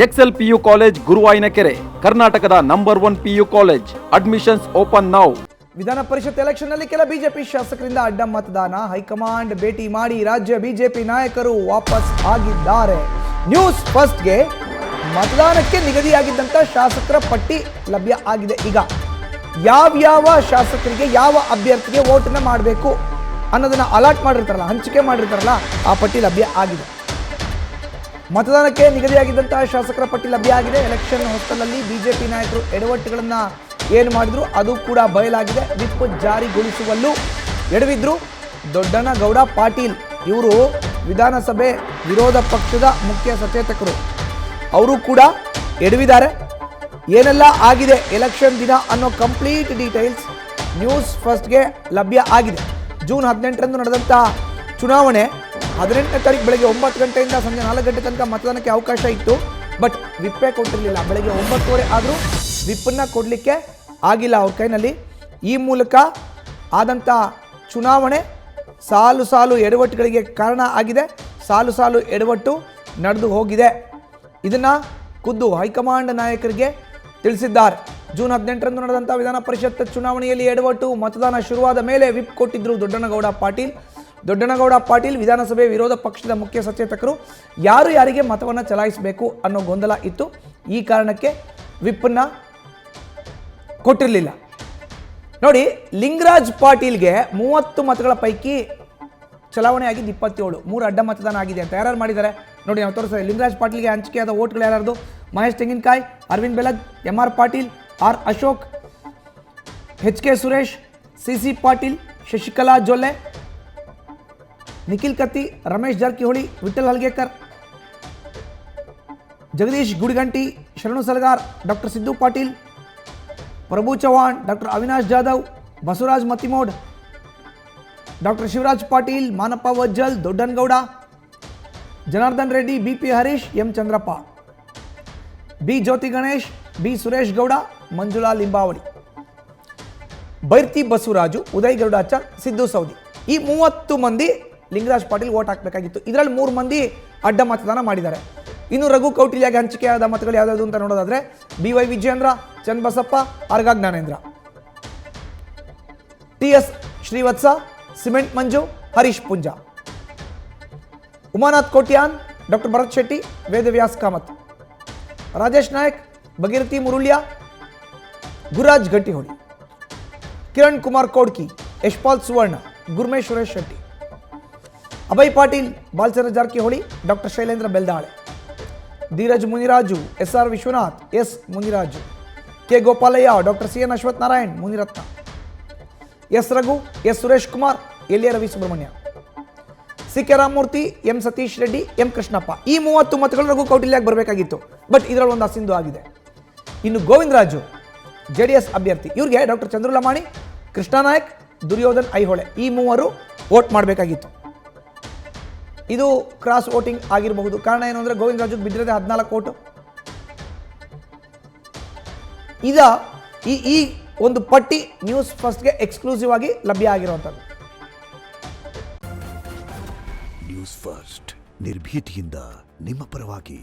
Excel PU college ಗುರುವಾಯಿನಕೆರೆ, ಕರ್ನಾಟಕದ number 1 PU college. Admissions open now. ವಿಧಾನ ಪರಿಷತ್ election ನಲ್ಲಿ ಕೆಲ ಬಿಜೆಪಿ ಶಾಸಕರಿಂದ ಅಡ್ಡ ಮತದಾನ, ಹೈಕಮಾಂಡ್ ಭೇಟಿ ಮಾಡಿ ರಾಜ್ಯ ಬಿಜೆಪಿ ನಾಯಕರು ವಾಪಸ್ ಆಗಿದ್ದಾರೆ. ನ್ಯೂಸ್ ಫಸ್ಟ್ಗೆ ಮತದಾನಕ್ಕೆ ನಿಗದಿಯಾಗಿದ್ದಂತ ಶಾಸಕರ ಪಟ್ಟಿ ಲಭ್ಯ ಆಗಿದೆ. ಈಗ ಯಾವ ಶಾಸಕರಿಗೆ ಯಾವ ಅಭ್ಯರ್ಥಿಗೆ ವೋಟನ್ನ ಮಾಡಬೇಕು ಅನ್ನೋದನ್ನ ಅಲಾಟ್ ಮಾಡಿರ್ತಾರಲ್ಲ, ಹಂಚಿಕೆ ಮಾಡಿರ್ತಾರಲ್ಲ, ಆ ಪಟ್ಟಿ ಲಭ್ಯ ಆಗಿದೆ. ಮತದಾನಕ್ಕೆ ನಿಗದಿಯಾಗಿದ್ದಂತಹ ಶಾಸಕರ ಪಟ್ಟಿ ಲಭ್ಯ ಆಗಿದೆ. ಎಲೆಕ್ಷನ್ ಹೊತ್ತಲ್ಲಿ ಬಿಜೆಪಿ ನಾಯಕರು ಎಡವಟ್ಟುಗಳನ್ನು ಏನು ಮಾಡಿದ್ರು ಅದು ಕೂಡ ಬಯಲಾಗಿದೆ. ವಿಪ್ ಜಾರಿಗೊಳಿಸುವಲ್ಲೂ ಎಡವಿದ್ರು. ದೊಡ್ಡನಗೌಡ ಪಾಟೀಲ್ ಇವರು ವಿಧಾನಸಭೆ ವಿರೋಧ ಪಕ್ಷದ ಮುಖ್ಯ ಸಚೇತಕರು, ಅವರು ಕೂಡ ಎಡವಿದ್ದಾರೆ. ಏನೆಲ್ಲ ಆಗಿದೆ ಎಲೆಕ್ಷನ್ ದಿನ ಅನ್ನೋ ಕಂಪ್ಲೀಟ್ ಡೀಟೇಲ್ಸ್ ನ್ಯೂಸ್ ಫಸ್ಟ್ಗೆ ಲಭ್ಯ ಆಗಿದೆ. ಜೂನ್ 18ರಂದು ನಡೆದಂಥ ಚುನಾವಣೆ 18ನೇ ತಾರೀಕು ಬೆಳಗ್ಗೆ 9 ಗಂಟೆಯಿಂದ ಸಂಜೆ 4 ಗಂಟೆ ತನಕ ಮತದಾನಕ್ಕೆ ಅವಕಾಶ ಇತ್ತು. ಬಟ್ ವಿಪ್ಪೇ ಕೊಟ್ಟಿರಲಿಲ್ಲ. ಬೆಳಗ್ಗೆ 9:30 ಆದರೂ ವಿಪ್ಪನ್ನು ಕೊಡಲಿಕ್ಕೆ ಆಗಿಲ್ಲ ಅವ್ರ ಕೈನಲ್ಲಿ. ಈ ಮೂಲಕ ಆದಂಥ ಚುನಾವಣೆ ಸಾಲು ಎಡವಟ್ಟುಗಳಿಗೆ ಕಾರಣ ಆಗಿದೆ. ಸಾಲು ಎಡವಟ್ಟು ನಡೆದು ಹೋಗಿದೆ. ಇದನ್ನು ಖುದ್ದು ಹೈಕಮಾಂಡ್ ನಾಯಕರಿಗೆ ತಿಳಿಸಿದ್ದಾರೆ. ಜೂನ್ 18ರಂದು ನಡೆದಂಥ ವಿಧಾನ ಪರಿಷತ್ ಚುನಾವಣೆಯಲ್ಲಿ ಎಡವಟ್ಟು, ಮತದಾನ ಶುರುವಾದ ಮೇಲೆ ವಿಪ್ ಕೊಟ್ಟಿದ್ದರು ದೊಡ್ಡನಗೌಡ ಪಾಟೀಲ್ ವಿಧಾನಸಭೆ ವಿರೋಧ ಪಕ್ಷದ ಮುಖ್ಯ ಸಚೇತಕರು. ಯಾರಿಗೆ ಮತವನ್ನು ಚಲಾಯಿಸಬೇಕು ಅನ್ನೋ ಗೊಂದಲ ಇತ್ತು. ಈ ಕಾರಣಕ್ಕೆ ವಿಪ್ಪನ್ನು ಕೊಟ್ಟಿರಲಿಲ್ಲ. ನೋಡಿ, ಲಿಂಗರಾಜ್ ಪಾಟೀಲ್ಗೆ 30 ಮತಗಳ ಪೈಕಿ ಚಲಾವಣೆ ಆಗಿದ್ದು 27, 3 ಅಡ್ಡ ಮತದಾನ ಆಗಿದೆ ಅಂತ ಯಾರು ಮಾಡಿದ್ದಾರೆ ನೋಡಿ, ನಾವು ತೋರಿಸ್ತೇವೆ. ಲಿಂಗರಾಜ್ ಪಾಟೀಲ್ಗೆ ಹಂಚಿಕೆಯಾದ ವೋಟ್ಗಳು ಯಾರ್ಯಾರ್ದು? ಮಹೇಶ್ ತೆಂಗಿನಕಾಯಿ, Arvind ಬೆಲಗ್, MR Patil, R Ashok, HK Suresh, CC Patil, Shashikala Jolle, Nikhil ಕತ್ತಿ, Ramesh Jarkiholi, Vithal Halgekar, Jagadish Gudiganti, Sharanu Salagar, doctor Siddu Patil, Prabhu Chavan, doctor Avinash Jadhav, Basavaraj Mattimod, doctor Shivaraj Patil, Manappa Vajjal, Doddanagouda, Janardhan Reddy, BP Harish, M Chandrappa, B Jyothi Ganesh, B Suresh Gowda, Manjula Limbavali, Byrathi Basavaraju, Uday Gowdachar, Siddu Savadi. ಈ 30 ಮಂದಿ ಲಿಂಗರಾಜ್ ಪಾಟೀಲ್ ವೋಟ್ ಹಾಕಬೇಕಾಗಿತ್ತು. ಇದರಲ್ಲಿ 3 ಮಂದಿ ಅಡ್ಡ ಮತದಾನ ಮಾಡಿದ್ದಾರೆ. ಇನ್ನು ರಘು ಕೌಟಿಲ್ಯಾಗೆ ಹಂಚಿಕೆಯಾದ ಮತಗಳು ಯಾವ್ಯಾವುದು ಅಂತ ನೋಡೋದಾದ್ರೆ BY Vijayendra, Channabasappa, Araga Jnanendra, TS Srivatsa, cement Manju, Harish Poonja, Umanath Kotian, doctor Bharath Shetty, Vedavyas Kamath, Rajesh Naik, Bhagirathi Murulya, Gururaj Gattiholi, Kiran Kumar Kodgi, Yashpal Suvarna, Gurmeshwaresh Shetty, Abhay Patil, Balachandra Jarkiholi, doctor Shailendra Beldale, Dheeraj Muniraju, SR Vishwanath, S Muniraju, K Gopalaiah, doctor CN Ashwath Narayan, Munirathna, S Raghu, S Suresh Kumar, L A Ravi Subramanya, CK Ramamurthy, M Satish Reddy, M Krishnappa. ಈ 30 ಮತಗಳು ರಘು ಕೌಟಿಲ್ಯಾಗೆ ಬರಬೇಕಾಗಿತ್ತು. ಬಟ್ ಇದರಲ್ಲಿ ಒಂದು ಅಸಿಂಧು ಆಗಿದೆ. ಇನ್ನು ಗೋವಿಂದರಾಜು JDS ಅಭ್ಯರ್ಥಿ, ಇವ್ರಿಗೆ ಡಾಕ್ಟರ್ ಚಂದ್ರಲಮಾಣಿ, ಕೃಷ್ಣ ನಾಯಕ್, ದುರ್ಯೋಧನ್ ಐಹೊಳೆ, ಈ 3 ವೋಟ್ ಮಾಡಬೇಕಾಗಿತ್ತು. ಇದು ಕ್ರಾಸ್ ವೋಟಿಂಗ್ ಆಗಿರಬಹುದು. ಕಾರಣ ಏನು ಅಂದರೆ ಗೋವಿಂದರಾಜು ಬಿದ್ದಿರೋದೆ 14 ವೋಟು. ಈ ಒಂದು ಪಟ್ಟಿ ನ್ಯೂಸ್ ಫಸ್ಟ್ಗೆ ಎಕ್ಸ್ಕ್ಲೂಸಿವ್ ಆಗಿ ಲಭ್ಯ ಆಗಿರುವಂಥದ್ದು. ನ್ಯೂಸ್ ಫಸ್ಟ್ ನಿರ್ಭೀತಿಯಿಂದ ನಿಮ್ಮ ಪರವಾಗಿ.